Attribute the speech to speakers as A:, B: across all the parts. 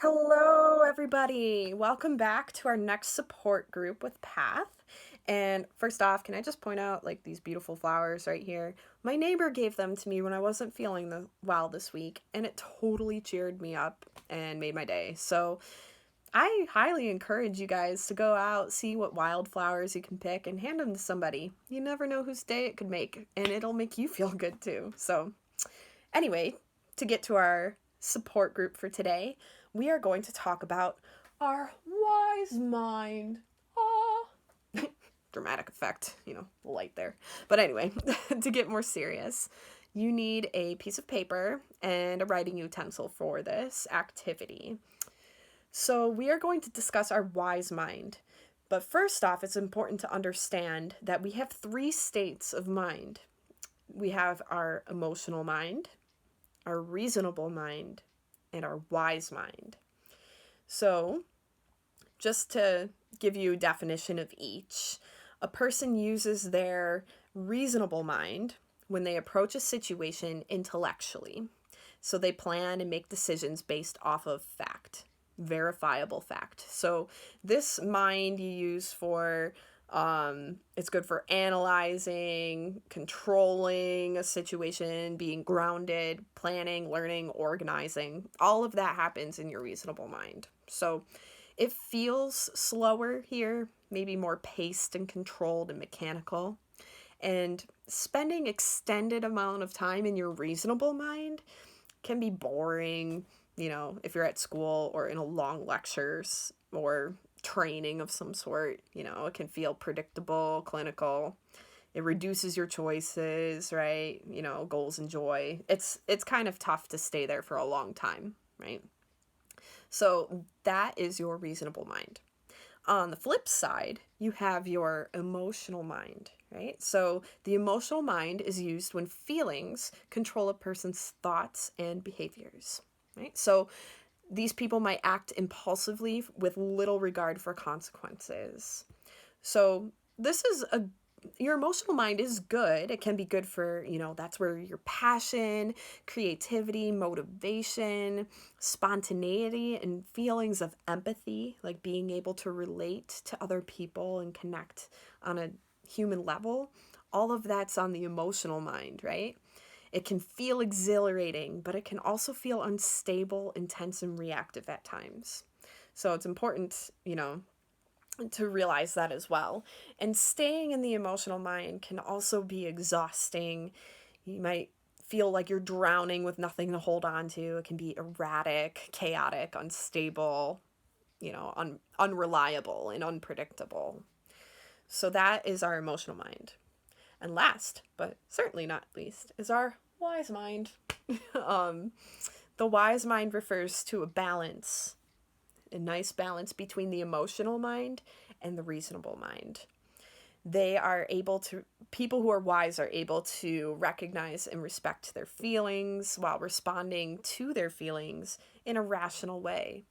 A: Hello, everybody. Welcome back to our next support group with Path. And first off, can I just point out these beautiful flowers right here? My neighbor gave them to me when I wasn't feeling well this week, and it totally cheered me up and made my day. So I highly encourage you guys to go out, see what wildflowers you can pick, and hand them to somebody. You never know whose day it could make, and it'll make you feel good too. So anyway, to get to our support group for today, we are going to talk about our wise mind. Ah. Dramatic effect, light there. But anyway, to get more serious, you need a piece of paper and a writing utensil for this activity. So, we are going to discuss our wise mind. But first off, it's important to understand that we have three states of mind. We have our emotional mind, our reasonable mind, and our wise mind. So, just to give you a definition of each, a person uses their reasonable mind when they approach a situation intellectually. So they plan and make decisions based off of fact, verifiable fact. So this mind you use for it's good for analyzing, controlling a situation, being grounded, planning, learning, organizing. All of that happens in your reasonable mind. So it feels slower here, maybe more paced and controlled and mechanical. And spending extended amount of time in your reasonable mind can be boring, if you're at school or in a long lectures or training of some sort. It can feel predictable, clinical. It reduces your choices, right? Goals and joy. It's kind of tough to stay there for a long time, right? So that is your reasonable mind. On the flip side, you have your emotional mind, right? So the emotional mind is used when feelings control a person's thoughts and behaviors, right? So these people might act impulsively with little regard for consequences. So this is your emotional mind is good. It can be good for, that's where your passion, creativity, motivation, spontaneity, and feelings of empathy, like being able to relate to other people and connect on a human level, all of that's on the emotional mind, right? It can feel exhilarating, but it can also feel unstable, intense, and reactive at times. So it's important, to realize that as well. And staying in the emotional mind can also be exhausting. You might feel like you're drowning with nothing to hold on to. It can be erratic, chaotic, unstable, unreliable, and unpredictable. So that is our emotional mind. And last, but certainly not least, is our wise mind. um, the wise mind refers to a nice balance between the emotional mind and the reasonable mind. People who are wise are able to recognize and respect their feelings while responding to their feelings in a rational way,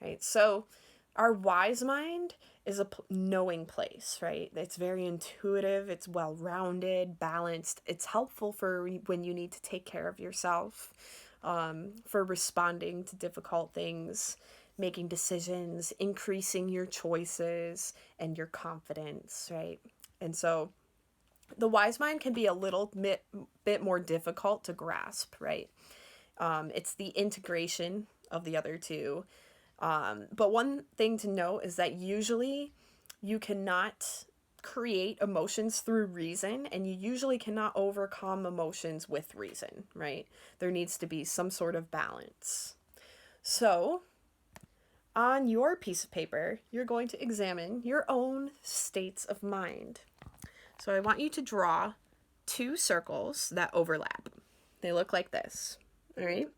A: right? So our wise mind is a knowing place, right? It's very intuitive, it's well-rounded, balanced. It's helpful for when you need to take care of yourself, for responding to difficult things, making decisions, increasing your choices and your confidence, right? And so the wise mind can be a little bit more difficult to grasp, right? It's the integration of the other two. But one thing to note is that usually you cannot create emotions through reason, and you usually cannot overcome emotions with reason, right? There needs to be some sort of balance. So, on your piece of paper, you're going to examine your own states of mind. So, I want you to draw two circles that overlap. They look like this, all right?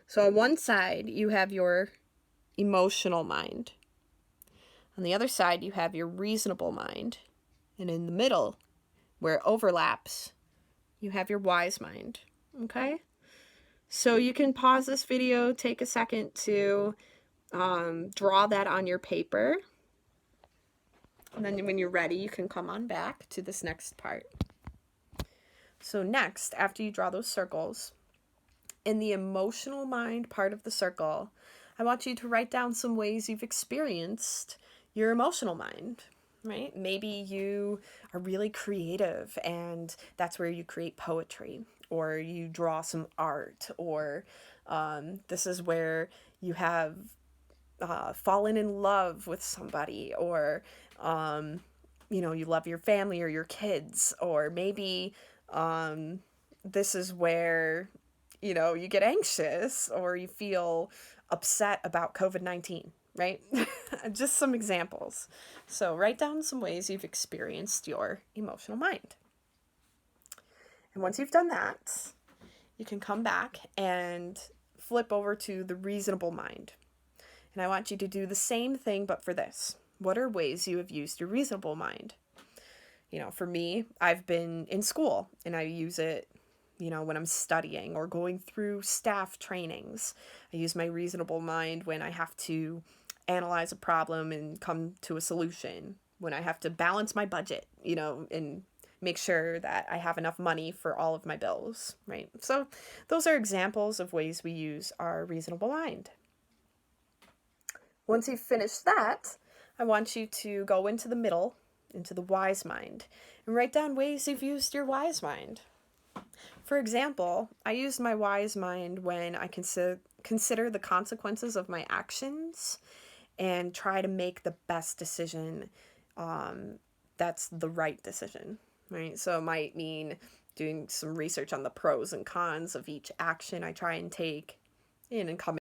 A: So, on one side, you have your emotional mind. On the other side, you have your reasonable mind. And in the middle, where it overlaps, you have your wise mind. Okay? So you can pause this video, take a second to draw that on your paper. And then when you're ready, you can come on back to this next part. So next, after you draw those circles, in the emotional mind part of the circle, I want you to write down some ways you've experienced your emotional mind, right? Maybe you are really creative and that's where you create poetry or you draw some art, or this is where you have fallen in love with somebody, or you love your family or your kids, or maybe this is where you get anxious or you feel upset about COVID-19, right? Just some examples. So write down some ways you've experienced your emotional mind. And once you've done that, you can come back and flip over to the reasonable mind. And I want you to do the same thing, but for this. What are ways you have used your reasonable mind? For me, I've been in school and I use it, when I'm studying or going through staff trainings. I use my reasonable mind when I have to analyze a problem and come to a solution, when I have to balance my budget, and make sure that I have enough money for all of my bills, right? So those are examples of ways we use our reasonable mind. Once you've finished that, I want you to go into the middle, into the wise mind, and write down ways you've used your wise mind. For example, I use my wise mind when I consider the consequences of my actions and try to make the best decision that's the right decision, right? So it might mean doing some research on the pros and cons of each action I try and take and come